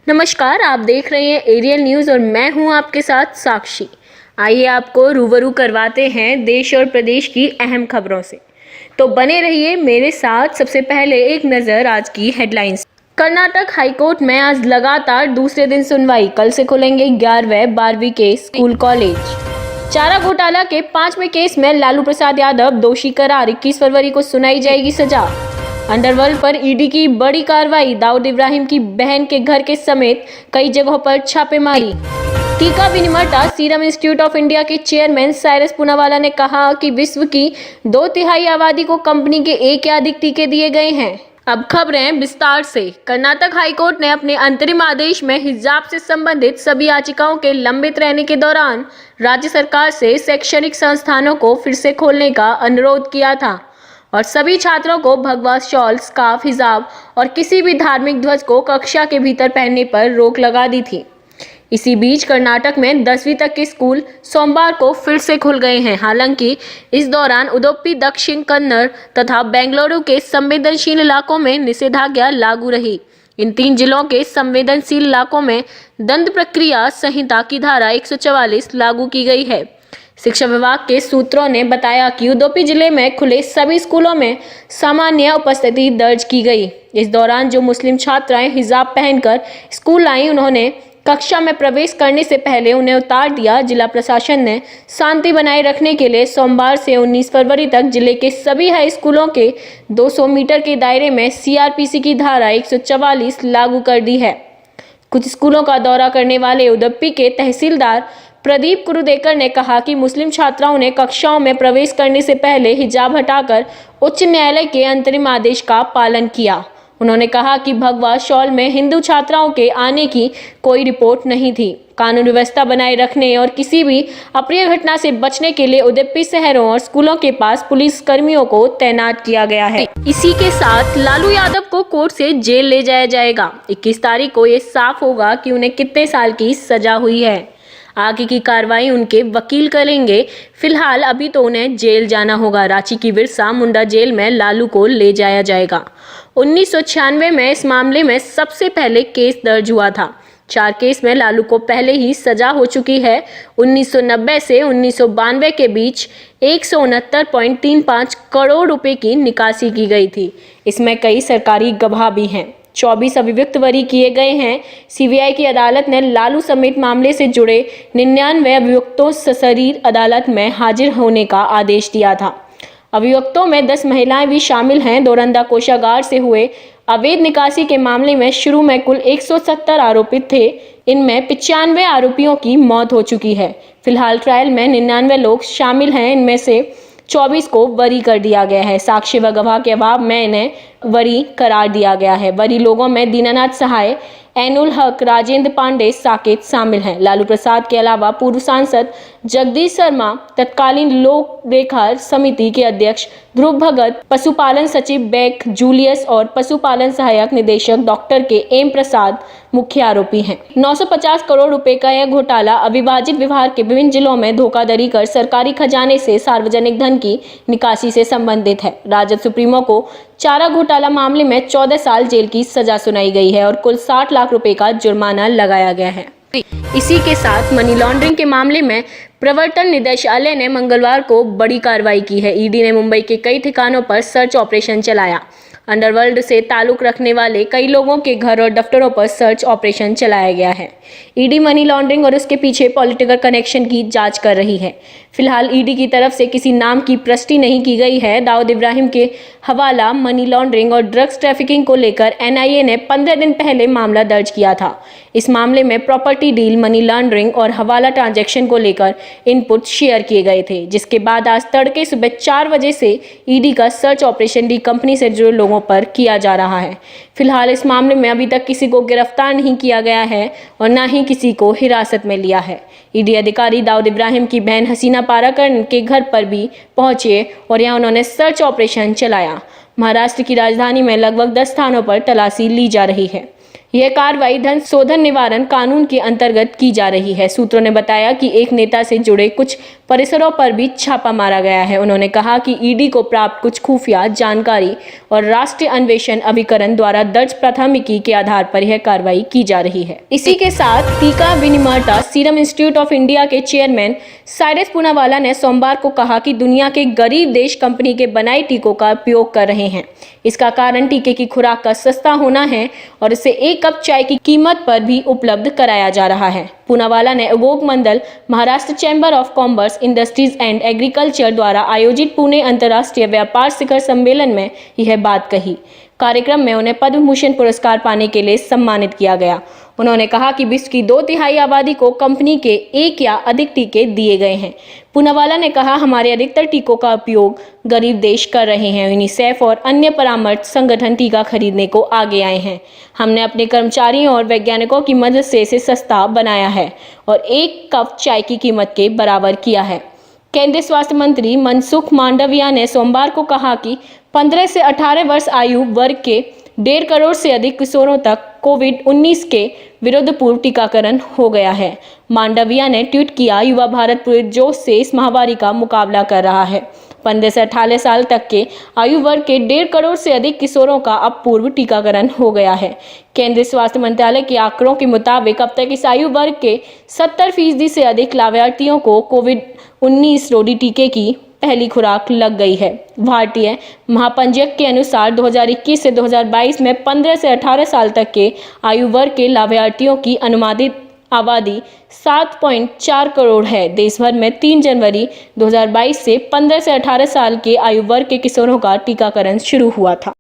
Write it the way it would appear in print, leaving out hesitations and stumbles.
नमस्कार, आप देख रहे हैं एरियल न्यूज़ और मैं हूं आपके साथ साक्षी। आइए आपको रूबरू करवाते हैं देश और प्रदेश की अहम खबरों से। तो बने रहिए मेरे साथ। सबसे पहले एक नज़र आज की हेडलाइंस। कर्नाटक हाईकोर्ट में आज लगातार दूसरे दिन सुनवाई। कल से खुलेंगे 11वें 12वीं के स्कूल कॉलेज। चारा घोटाला के 5वें केस में लालू प्रसाद यादव दोषी करार। 21 फरवरी को सुनाई जाएगी सजा। अंडरवर्ल्ड पर ईडी की बड़ी कार्रवाई। दाऊद इब्राहिम की बहन के घर के समेत कई जगहों पर छापेमारी। टीका विनिर्माता सीरम इंस्टीट्यूट ऑफ इंडिया के चेयरमैन साइरस पूनावाला ने कहा कि विश्व की 2/3 आबादी को कंपनी के एक या अधिक टीके दिए गए हैं। अब खबरें विस्तार से। कर्नाटक हाईकोर्ट ने अपने अंतरिम आदेश में हिजाब से संबंधित सभी याचिकाओं के लंबित रहने के दौरान राज्य सरकार से शैक्षणिक संस्थानों को फिर से खोलने का अनुरोध किया था और सभी छात्रों को भगवा शॉल, स्कार्फ, हिजाब और किसी भी धार्मिक ध्वज को कक्षा के भीतर पहनने पर रोक लगा दी थी। इसी बीच कर्नाटक में 10वीं तक के स्कूल सोमवार को फिर से खुल गए हैं। हालांकि इस दौरान उडुपी, दक्षिण कन्नड़ तथा बेंगलुरु के संवेदनशील इलाकों में निषेधाज्ञा लागू रही। इन 3 जिलों के संवेदनशील इलाकों में दंड प्रक्रिया संहिता की धारा 144 लागू की गई है। शिक्षा विभाग के सूत्रों ने बताया कि उडुपी जिले में खुले सभी स्कूलों में सामान्य उपस्थिति दर्ज की गई। इस दौरान जो मुस्लिम छात्राएं हिजाब पहनकर स्कूल आईं, उन्होंने कक्षा में प्रवेश करने से पहले उन्हें उतार दिया। जिला प्रशासन ने शांति बनाए रखने के लिए सोमवार से 19 फरवरी तक जिले के सभी हाई स्कूलों के 200 मीटर के दायरे में सीआरपीसी की धारा 144 लागू कर दी है। कुछ स्कूलों का दौरा करने वाले उडुपी के तहसीलदार प्रदीप कुरुदेकर ने कहा कि मुस्लिम छात्राओं ने कक्षाओं में प्रवेश करने से पहले हिजाब हटाकर उच्च न्यायालय के अंतरिम आदेश का पालन किया। उन्होंने कहा कि भगवा शॉल में हिंदू छात्राओं के आने की कोई रिपोर्ट नहीं थी। कानून व्यवस्था बनाए रखने और किसी भी अप्रिय घटना से बचने के लिए उडुपी शहरों और स्कूलों के पास पुलिस कर्मियों को तैनात किया गया है। इसी के साथ लालू यादव को कोर्ट से जेल ले जाया जाएगा। 21 तारीख को ये साफ होगा कि उन्हें कितने साल की सजा हुई है। आगे की कार्रवाई उनके वकील करेंगे। फिलहाल अभी तो उन्हें जेल जाना होगा। रांची की बिरसा मुंडा जेल में लालू को ले जाया जाएगा। 1996 में इस मामले में सबसे पहले केस दर्ज हुआ था। 4 केस में लालू को पहले ही सजा हो चुकी है। 1990 से 1992 के बीच 169.35 करोड़ रुपए की निकासी की गई थी। इसमें कई सरकारी गवाह भी हैं। 24 अभियुक्त बरी किए गए हैं। सीबीआई की अदालत ने लालू समेत मामले से जुड़े 99 अभियुक्तों सशरीर अदालत में हाजिर होने का आदेश दिया था। अभियुक्तों में 10 महिलाएं भी शामिल हैं। दोरंदा कोषागार से हुए अवैध निकासी के मामले में शुरू में कुल 170 आरोपित थे। इनमें 95 आरोपियों की मौत हो चुकी है। फिलहाल ट्रायल में 99 लोग शामिल हैं। इनमें से 24 को बरी कर दिया गया है। साक्ष्य व गवाह के अभाव में इन्हें बरी करार दिया गया है। बरी लोगों में दीनानाथ सहाय, ऐनुल हक, राजेंद्र पांडे, साकेत शामिल हैं। लालू प्रसाद के अलावा पूर्व सांसद जगदीश शर्मा, तत्कालीन लोक लेखा समिति के अध्यक्ष ध्रुव भगत, पशुपालन सचिव बैक जूलियस और पशुपालन सहायक निदेशक डॉक्टर के एम प्रसाद मुख्य आरोपी हैं। 950 करोड़ रुपए का यह घोटाला अविभाजित विभाग के विभिन्न जिलों में धोखाधड़ी कर सरकारी खजाने से सार्वजनिक धन की निकासी से संबंधित है। राजद सुप्रीमो को चारा घोटाला मामले में 14 साल जेल की सजा सुनाई गई है और कुल 60 लाख रुपए का जुर्माना लगाया गया है। इसी के साथ मनी लॉन्ड्रिंग के मामले में प्रवर्तन निदेशालय ने मंगलवार को बड़ी कार्रवाई की है। ईडी ने मुंबई के कई ठिकानों पर सर्च ऑपरेशन चलाया। अंडरवर्ल्ड से ताल्लुक रखने वाले कई लोगों के घर और दफ्तरों पर सर्च ऑपरेशन चलाया गया है। ईडी मनी लॉन्ड्रिंग और उसके पीछे पॉलिटिकल कनेक्शन की जांच कर रही है। फिलहाल ईडी की तरफ से किसी नाम की पुष्टि नहीं की गई है। दाऊद इब्राहिम के हवाला मनी लॉन्ड्रिंग और ड्रग्स ट्रैफिकिंग को लेकर एनआईए ने 15 दिन पहले मामला दर्ज किया था। इस मामले में प्रॉपर्टी डील, मनी लॉन्ड्रिंग और हवाला ट्रांजैक्शन को लेकर इनपुट शेयर किए गए थे, जिसके बाद आज तड़के सुबह 4 बजे से ईडी का सर्च ऑपरेशन डी कंपनी से जुड़े लोगों पर किया जा रहा है। फिलहाल इस मामले में अभी तक किसी को गिरफ्तार नहीं किया गया है और न ही किसी को हिरासत में लिया है। ईडी अधिकारी दाऊद इब्राहिम की बहन हसीना पाराकर के घर पर भी पहुंचे और यहां उन्होंने सर्च ऑपरेशन चलाया। महाराष्ट्र की राजधानी में लगभग 10 स्थानों पर तलाशी ली जा रही है। यह कार्रवाई धन शोधन निवारण कानून के अंतर्गत की जा रही है। सूत्रों ने बताया कि एक नेता से जुड़े कुछ परिसरों पर भी छापा मारा गया है। उन्होंने कहा कि ईडी को प्राप्त कुछ खुफिया जानकारी और राष्ट्रीय अन्वेषण अभिकरण द्वारा दर्ज प्राथमिकी के आधार पर यह कार्रवाई की जा रही है। इसी के साथ टीका विनिर्माता सीरम इंस्टीट्यूट ऑफ इंडिया के चेयरमैन साइरस पूनावाला ने सोमवार को कहा कि दुनिया के गरीब देश कंपनी के बनाए टीकों का उपयोग कर रहे हैं। इसका कारण टीके की खुराक का सस्ता होना है और इसे एक कप चाय की कीमत पर भी उपलब्ध कराया जा रहा है। पूनावाला ने उद्योग मंडल, Maharashtra chamber of commerce, industries and agriculture द्वारा आयोजित पुणे अंतर्राष्ट्रीय व्यापार शिखर सम्मेलन में यह बात कही। कार्यक्रम में उन्हें पद्म भूषण पुरस्कार पाने के लिए सम्मानित किया गया। उन्होंने कहा कि विश्व की 2/3 आबादी को कंपनी के एक या अधिक टीके दिए गए हैं। पूनावाला ने कहा, हमारे अधिकतर टीकों का उपयोग गरीब देश कर रहे हैं। यूनिसेफ और अन्य परामर्श संगठन टीका खरीदने को आगे आए हैं। हमने अपने कर्मचारियों और वैज्ञानिकों की मदद से इसे सस्ता बनाया है और एक कप चाय की कीमत के बराबर किया है। केंद्रीय स्वास्थ्य मंत्री मनसुख मांडविया ने सोमवार को कहा कि 15 से 18 वर्ष आयु वर्ग के 1.5 करोड़ से अधिक किशोरों तक कोविड-19 के विरुद्ध पूर्व टीकाकरण हो गया है। मांडविया ने ट्वीट किया, युवा भारत पूरे जोश से इस महामारी का मुकाबला कर रहा है। 15 से 18 साल तक के आयु वर्ग के 1.5 करोड़ से अधिक किशोरों का अब पूर्व टीकाकरण हो गया है। केंद्रीय स्वास्थ्य मंत्रालय के आंकड़ों के मुताबिक अब तक इस आयु वर्ग के 70% से अधिक लाभार्थियों को कोविड-19 रोधी टीके की पहली खुराक लग गई है। भारतीय महापंजीयक के अनुसार 2021 से 2022 में 15 से 18 साल तक के आयु वर्ग के लाभार्थियों की अनुमानित आबादी 7.4 करोड़ है। देश भर में 3 जनवरी 2022 से 15 से 18 साल के आयु वर्ग के किशोरों का टीकाकरण शुरू हुआ था।